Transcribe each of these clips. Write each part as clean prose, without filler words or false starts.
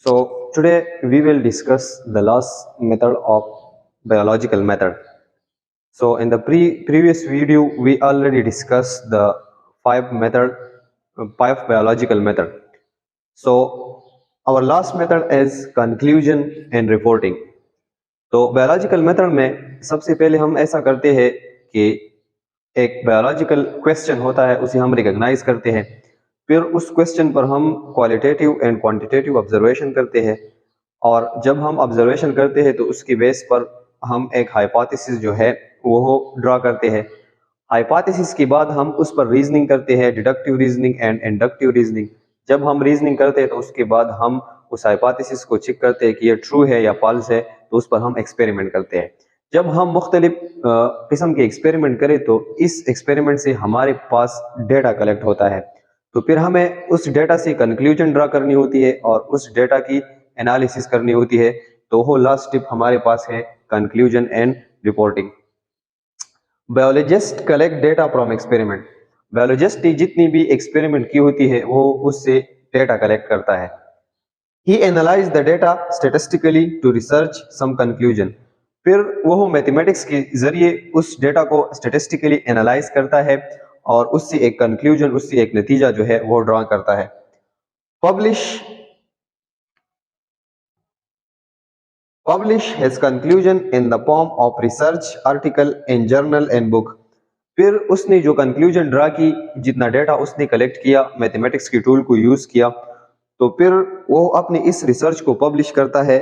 So today we will discuss the last method of biological method. So in the previous video we already discussed the five biological method. So our last method is conclusion and reporting. तो biological method में सबसे पहले हम ऐसा करते हैं कि एक बायोलॉजिकल क्वेश्चन होता है उसे हम रिकॉग्नाइज करते हैं। फिर उस क्वेश्चन पर हम क्वालिटेटिव एंड क्वांटिटेटिव ऑब्जर्वेशन करते हैं और जब हम ऑब्जर्वेशन करते हैं तो उसकी बेस पर हम एक हाइपोथेसिस जो है वो ड्रा करते हैं। हाइपोथेसिस के बाद हम उस पर रीजनिंग करते हैं, deductive reasoning and inductive reasoning. जब हम रीजनिंग करते हैं तो उसके बाद हम उस हाइपोथेसिस को चेक करते हैं कि ये ट्रू है या फॉल्स है, तो उस पर हम एक्सपेरिमेंट करते हैं। जब हम मुख्तलिफ किस्म के एक्सपेरिमेंट करें तो इस एक्सपेरिमेंट से हमारे पास डेटा कलेक्ट होता है, तो फिर हमें उस डेटा से कंक्लूजन ड्रा करनी होती है और उस डेटा की एनालिसिस करनी होती है। तो वो लास्ट स्टेप हमारे पास है conclusion and reporting. Biologist collect data from experiment. Biologist ने जितनी भी एक्सपेरिमेंट की होती है वो उससे डेटा कलेक्ट करता है। He analyzed the data statistically to research some conclusion. फिर वो मैथमेटिक्स के जरिए उस डेटा को स्टेटिस्टिकली एनालाइज करता है और उससे एक कंक्लूजन, उससे एक नतीजा जो है वो ड्रा करता है। Publish his conclusion in the form of research article in journal and book. फिर उसने जो कंक्लूजन ड्रा की, जितना डेटा उसने कलेक्ट किया, मैथमेटिक्स की टूल को यूज किया, तो फिर वो अपनी इस रिसर्च को पब्लिश करता है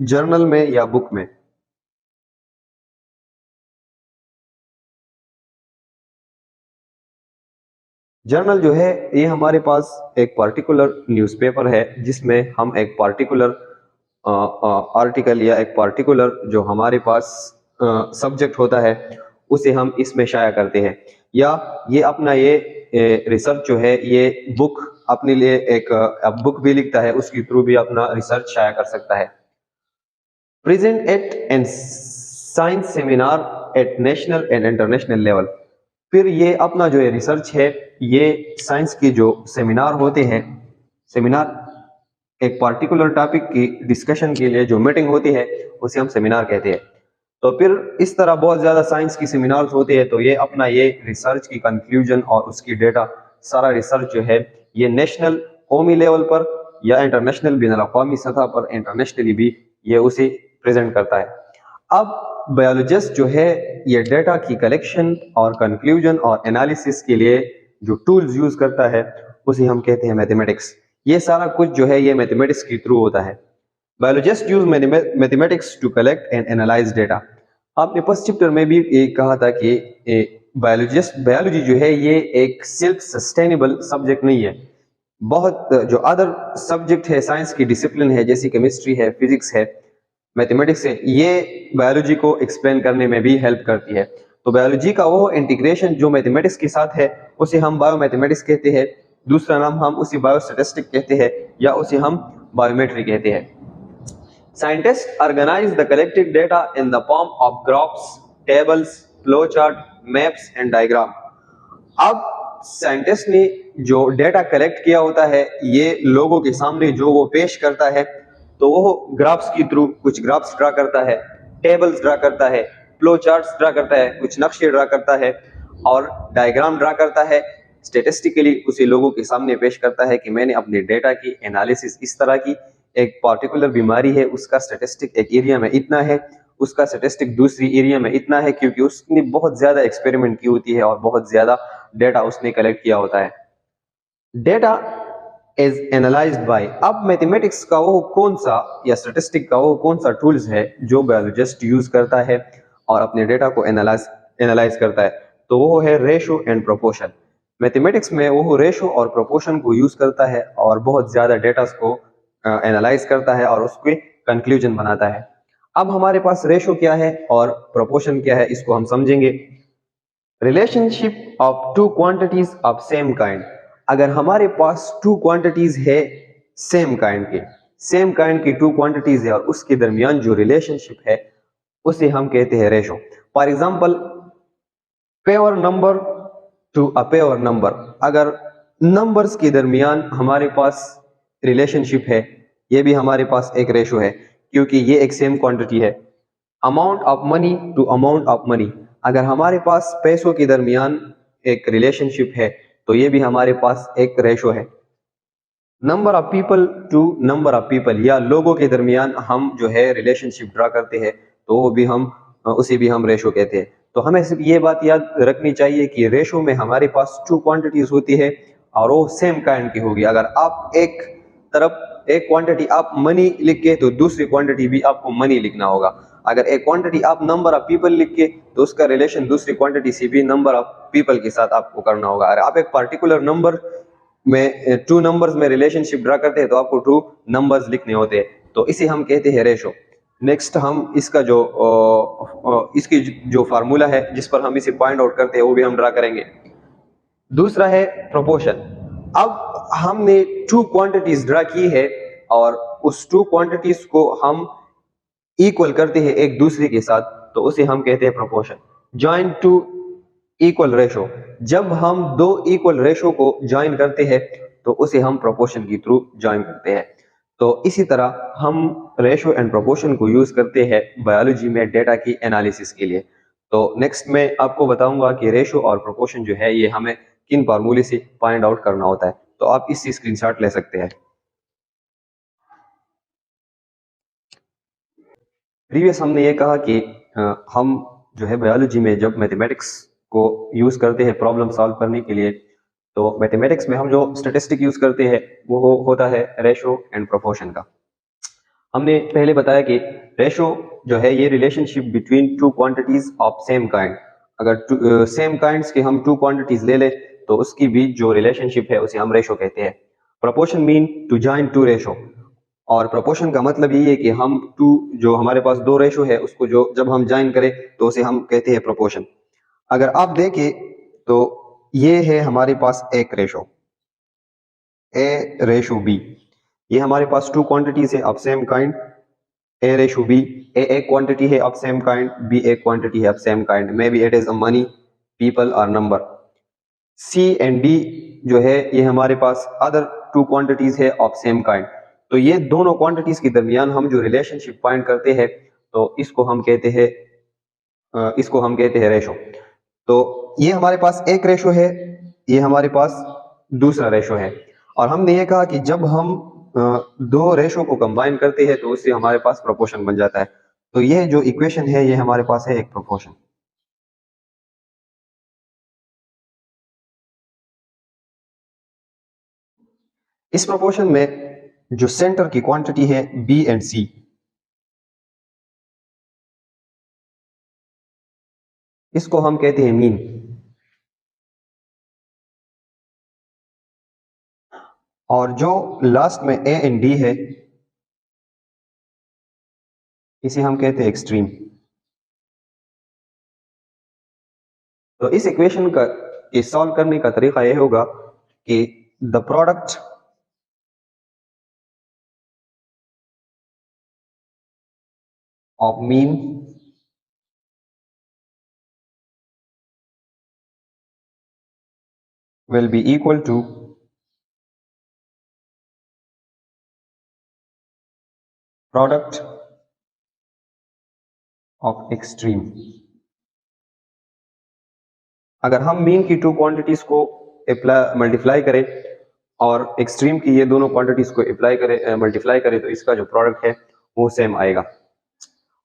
जर्नल में या बुक में। जर्नल जो है ये हमारे पास एक पार्टिकुलर न्यूज़पेपर है जिसमें हम एक पार्टिकुलर आर्टिकल या एक पार्टिकुलर जो हमारे पास सब्जेक्ट होता है उसे हम इसमें शाया करते हैं, या ये अपना ये रिसर्च जो है ये बुक अपने लिए एक बुक भी लिखता है, उसके थ्रू भी अपना रिसर्च शाया कर सकता है। Present at and science seminar at national and international level. फिर ये अपना जो ये रिसर्च है ये साइंस के जो सेमिनार होते हैं, सेमिनार एक पार्टिकुलर टॉपिक की डिस्कशन के लिए जो मीटिंग होती है उसे हम सेमिनार कहते हैं। तो फिर इस तरह बहुत ज्यादा साइंस की सेमिनार्स होते हैं, तो ये अपना ये रिसर्च की कंक्लूजन और उसकी डेटा सारा रिसर्च जो है ये नेशनल कौमी लेवल पर या इंटरनेशनल बिन अवी सतह पर इंटरनेशनली भी ये उसे प्रेजेंट करता है। अब बायोलॉजिस्ट जो है ये डेटा की कलेक्शन और कंक्लूजन और एनालिसिस के लिए जो टूल्स यूज करता है उसे हम कहते हैं मैथमेटिक्स। ये सारा कुछ जो है ये मैथमेटिक्स के थ्रू होता है। Biologist use mathematics to collect and analyse data. आपने फर्स्ट चैप्टर में भी ये कहा था कि बायोलॉजी जो है ये एक सेल्फ सस्टेनेबल सब्जेक्ट नहीं है। बहुत जो अदर सब्जेक्ट है, साइंस की डिसिप्लिन है जैसे केमिस्ट्री है, फिजिक्स है, मैथमेटिक्स है, ये बायोलॉजी को एक्सप्लेन करने में भी हेल्प करती है। तो बायोलॉजी का वो इंटीग्रेशन जो मैथमेटिक्स के साथ है उसे हम बायोमैथमेटिक्स कहते हैं, दूसरा नाम हम उसे बायोस्टैटिस्टिक कहते हैं या उसे हम बायोमेट्री कहते हैं। Scientists organize the collected data in the form of graphs, tables, flowchart, maps and diagram. अब साइंटिस्ट ने जो डेटा कलेक्ट किया होता है ये लोगों के सामने जो वो पेश करता है, तो वो ग्राफ्स के थ्रू कुछ ग्राफ्स ड्रा करता है, टेबल्स ड्रा करता है, फ्लो चार्ट्स ड्रा करता है, कुछ नक्शे ड्रा करता है और डायग्राम ड्रा करता है। स्टेटिस्टिकली उसे लोगों के सामने पेश करता है कि मैंने अपने डेटा की एनालिसिस इस तरह की, एक पार्टिकुलर बीमारी है उसका स्टेटिस्टिक एक एरिया में इतना है, उसका स्टेटिस्टिक दूसरी एरिया में इतना है, क्योंकि उसने बहुत ज्यादा एक्सपेरिमेंट की होती है और बहुत ज्यादा डेटा उसने कलेक्ट किया होता है। Data is analysed by. अब मैथमेटिक्स का वो कौन सा या स्टैटिस्टिक का वो कौन सा टूल्स है जो बायोलॉजिस्ट यूज करता है और अपने डेटा को एनालाइज करता है, तो वो है रेशो एंड प्रोपोर्शन। मैथमेटिक्स में वो रेशो और प्रोपोर्शन को यूज करता है और बहुत ज्यादा डेटा को एनालाइज करता है और उसके कंक्लूजन बनाता है। अब हमारे पास रेशो क्या है और प्रोपोर्शन क्या है इसको हम समझेंगे। Relationship of two quantities of same kind. अगर हमारे पास टू क्वांटिटीज है सेम काइंड की टू क्वांटिटीज है और उसके दरमियान जो रिलेशनशिप है उसे हम कहते हैं ratio. For example pair number to a pair number. अगर नंबर्स के दरमियान हमारे पास रिलेशनशिप है ये भी हमारे पास एक रेशो है क्योंकि ये एक सेम क्वांटिटी है। Amount of money to amount of money, अगर हमारे पास पैसों के दरमियान एक रिलेशनशिप है तो ये भी हमारे पास एक रेशो है। Number of people to number of people, या लोगों के दरमियान हम जो है रिलेशनशिप ड्रा करते हैं तो वो भी हम उसे भी हम रेशो कहते हैं। तो हमें सिर्फ ये बात याद रखनी चाहिए कि रेशो में हमारे पास टू क्वांटिटीज होती है और वो सेम काइंड की होगी। अगर आप एक तरफ एक क्वांटिटी आप मनी लिख के तो दूसरी क्वांटिटी भी आपको मनी लिखना होगा। अगर एक क्वांटिटी आप नंबर ऑफ पीपल लिख के तो उसका रिलेशन दूसरी क्वांटिटी से भी नंबर ऑफ पीपल के साथ आपको करना होगा। अगर आप एक पर्टिकुलर नंबर में टू नंबर्स में रिलेशनशिप ड्रा करते हैं तो आपको टू नंबर्स लिखने होते हैं, तो इसे हम कहते हैं रेशो। नेक्स्ट हम इसका जो इसकी जो फार्मूला है जिस पर हम इसे पॉइंट आउट करते हैं वो भी हम ड्रा करेंगे। दूसरा है प्रोपोर्शन। अब हमने टू क्वांटिटीज ड्रा की है और उस टू क्वांटिटीज को हम इक्वल करते हैं एक दूसरे के साथ तो उसे हम कहते हैं proportion. Join two equal ratio, जब हम दो इक्वल रेशो को ज्वाइन करते हैं तो उसे हम प्रोपोर्शन के थ्रू ज्वाइन करते हैं। तो इसी तरह हम रेशो एंड प्रोपोर्शन को यूज करते हैं बायोलॉजी में डेटा की एनालिसिस के लिए। तो नेक्स्ट मैं आपको बताऊंगा कि रेशो और प्रोपोर्शन जो है ये हमें किन फार्मूले से फाइंड आउट करना होता है। तो आप इससे स्क्रीनशॉट ले सकते हैं। प्रीवियस हमने ये कहा कि हम जो है बायोलॉजी में जब मैथमेटिक्स को यूज करते हैं प्रॉब्लम सॉल्व करने के लिए तो मैथमेटिक्स में हम जो स्टैटिस्टिक यूज करते हैं वो होता है रेशो एंड प्रोपोर्शन का। हमने पहले बताया कि रेशो जो है ये relationship between two quantities of same kind. अगर सेम काइंड्स के हम टू क्वांटिटीज ले ले तो उसकी बीच जो रिलेशनशिप है उसे हम रेशो कहते हैं। Proportion mean to join two ratio, और प्रोपोर्शन का मतलब ये है कि हम टू जो हमारे पास दो रेशो है उसको जो जब हम ज्वाइन करें तो उसे हम कहते हैं प्रोपोर्शन। अगर आप देखें तो ये है हमारे पास एक रेशो ए रेशो बी, ये हमारे पास टू क्वांटिटीज है of same kind. A ratio B, A एक क्वांटिटी है ऑफ सेम काइंड, बी एक क्वांटिटी है of same kind, may be it is a money, people और नंबर। सी एंड डी जो है ये हमारे पास अदर टू क्वांटिटीज है ऑफ सेम काइंड। तो ये दोनों क्वांटिटीज के दरमियान हम जो रिलेशनशिप फाइंड करते हैं तो इसको हम कहते हैं रेशो। तो ये हमारे पास एक रेशो है, ये हमारे पास दूसरा रेशो है, और हमने ये कहा कि जब हम दो रेशो को कंबाइन करते हैं तो उससे हमारे पास प्रोपोर्शन बन जाता है। तो ये जो इक्वेशन है ये हमारे पास है एक प्रोपोर्शन। इस प्रोपोर्शन में जो सेंटर की क्वांटिटी है बी एंड सी, इसको हम कहते हैं मीन। और जो लास्ट में ए एंड डी है इसे हम कहते हैं एक्सट्रीम। तो इस इक्वेशन का सॉल्व करने का तरीका यह होगा कि the product of mean will be equal to product of extreme। अगर हम मीन की टू क्वांटिटीज को मल्टीप्लाई करें और एक्सट्रीम की ये दोनों क्वांटिटीज को अप्लाई करें मल्टीप्लाई करें तो इसका जो प्रोडक्ट है वो सेम आएगा।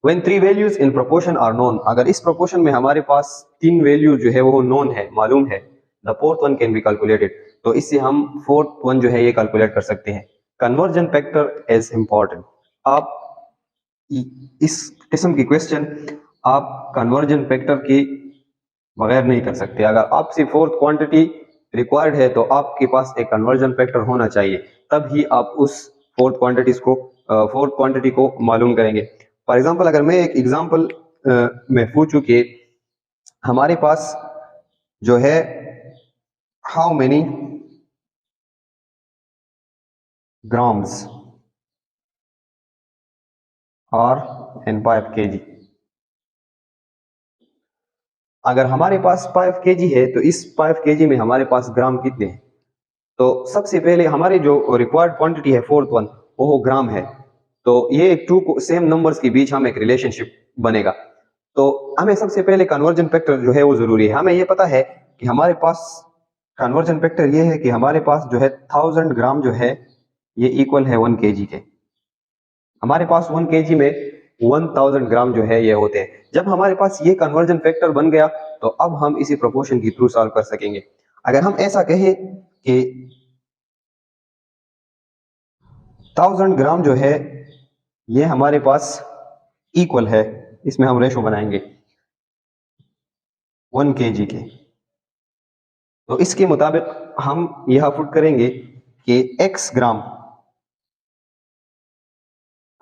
When three values in proportion are known, अगर इस प्रोपोर्शन में हमारे पास तीन वैल्यू जो है वो नोन है, मालूम है, the fourth one can be calculated, तो इससे हम फोर्थ वन जो है ये कैलकुलेट कर सकते हैं। Conversion factor is important. आप इस किस्म की क्वेश्चन आप कन्वर्जन फैक्टर के बगैर नहीं कर सकते। अगर आपसे फोर्थ क्वांटिटी रिक्वायर्ड है तो आपके पास एक कन्वर्जन फैक्टर होना चाहिए, तब ही आप उस फोर्थ क्वांटिटी को मालूम करेंगे। फॉर एग्जांपल अगर मैं एक एग्जांपल में पूछूं कि हमारे पास जो है how many grams are in 5 kg, अगर हमारे पास 5 kg है तो इस 5 kg में हमारे पास ग्राम कितने हैं। तो सबसे पहले हमारी जो रिक्वायर्ड क्वांटिटी है फोर्थ वन वो ग्राम है। तो ये एक टू सेम नंबर्स के बीच हम एक रिलेशनशिप बनेगा। तो हमें सबसे पहले कन्वर्जन फैक्टर जो है वो जरूरी है। हमें ये पता है कि हमारे पास कन्वर्जन फैक्टर ये है कि हमारे पास जो है 1000 ग्राम जो है ये इक्वल है 1 kg के। हमारे पास 1 kg में 1000 ग्राम जो है ये होते हैं। जब हमारे पास ये कन्वर्जन फैक्टर बन गया तो अब हम इसी प्रोपोर्शन के थ्रू सॉल्व कर सकेंगे। अगर हम ऐसा कहें कि 1000 ग्राम जो है ये हमारे पास इक्वल है, इसमें हम रेशो बनाएंगे 1 kg के। तो इसके मुताबिक हम यह पुट करेंगे कि x ग्राम,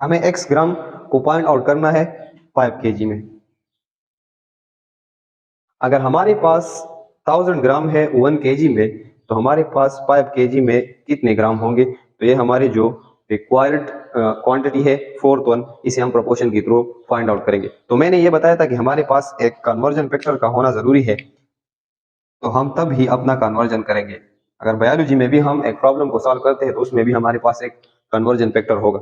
हमें x ग्राम को पॉइंट आउट करना है 5 kg में। अगर हमारे पास 1000 ग्राम है 1 kg में तो हमारे पास 5 kg में कितने ग्राम होंगे? तो ये हमारी जो रिक्वायर्ड क्वांटिटी है 4th वन, इसे हम प्रोपोर्शन के थ्रू फाइंड आउट करेंगे। तो मैंने ये बताया था कि हमारे पास एक कन्वर्जन फैक्टर का होना जरूरी है, तो हम तब ही अपना कन्वर्जन करेंगे। अगर बायोलॉजी में भी हम एक प्रॉब्लम को सॉल्व करते हैं तो उसमें भी हमारे पास एक कन्वर्जन फैक्टर होगा।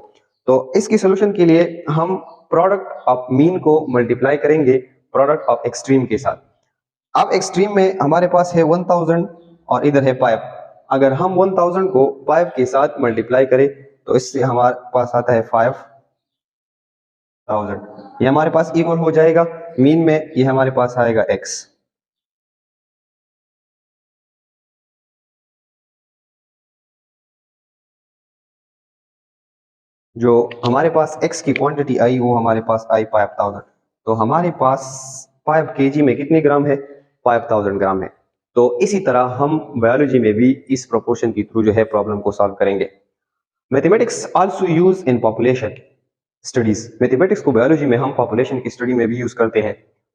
तो इसकी सोल्यूशन के लिए हम प्रोडक्ट ऑफ मीन को मल्टीप्लाई करेंगे प्रोडक्ट ऑफ एक्सट्रीम के साथ। अब एक्सट्रीम में हमारे पास है 1000 और इधर है 5। अगर हम 1000 को 5 के साथ मल्टीप्लाई करें तो इससे हमारे पास आता है 5000। ये हमारे पास इक्वल हो जाएगा मीन में, ये हमारे पास आएगा x। जो हमारे पास x की क्वांटिटी आई वो हमारे पास आई 5000। तो हमारे पास 5 kg में कितने ग्राम है? 5000 ग्राम है। तो इसी तरह हम बायोलॉजी में भी इस प्रोपोर्शन के थ्रू जो है प्रॉब्लम को सॉल्व करेंगे। Mathematics also use in population studies. Mathematics को बायोलॉजी में हम पॉपुलेशन की स्टडी में भी यूज करते हैं।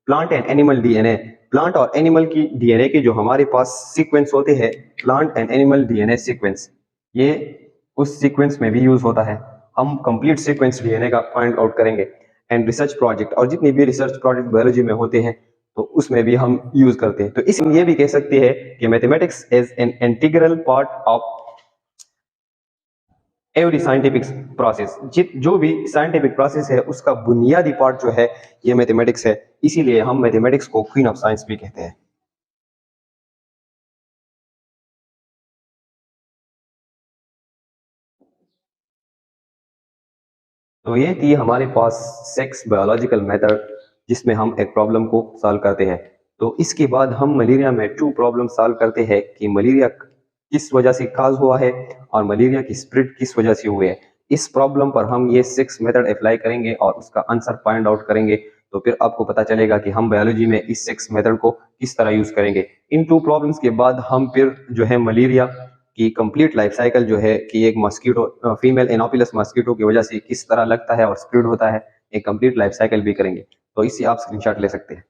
Plant and animal DNA, plant और एनिमल की डीएनए के जो हमारे पास सीक्वेंस होते हैं, plant and animal DNA sequence, ये उस सीक्वेंस में भी यूज होता है। हम कंप्लीट सीक्वेंस डीएनए का फाइंड आउट करेंगे। एंड रिसर्च प्रोजेक्ट, और जितनी भी रिसर्च प्रोजेक्ट बायोलॉजी में होते हैं तो उसमें भी हम यूज करते हैं। तो इसलिए ये भी कह सकते हैं कि mathematics is an integral part of every scientific process. जो भी साइंटिफिक प्रोसेस है उसका बुनियादी पार्ट जो है ये मैथमेटिक्स है। इसीलिए हम मैथमेटिक्स को क्वीन ऑफ साइंस भी कहते हैं। तो ये थी हमारे पास 6 बायोलॉजिकल मेथड जिसमें हम एक प्रॉब्लम को सॉल्व करते हैं। तो इसके बाद हम मलेरिया में 2 प्रॉब्लम सॉल्व करते हैं कि मलेरिया किस वजह से काज हुआ है और मलेरिया की स्प्रेड किस वजह से हुई है। इस प्रॉब्लम पर हम ये 6 मेथड अप्लाई करेंगे और उसका आंसर फाइंड आउट करेंगे। तो फिर आपको पता चलेगा कि हम बायोलॉजी में इस 6 मेथड को किस तरह यूज करेंगे। इन 2 प्रॉब्लम्स के बाद हम फिर जो है मलेरिया की कंप्लीट लाइफ साइकिल जो है कि एक मस्कीटो, फीमेल एनोफिलस मस्कीटो की वजह से किस तरह लगता है और स्प्रेड होता है, एक कंप्लीट लाइफ साइकिल भी करेंगे। तो इससे आप स्क्रीनशॉट ले सकते हैं।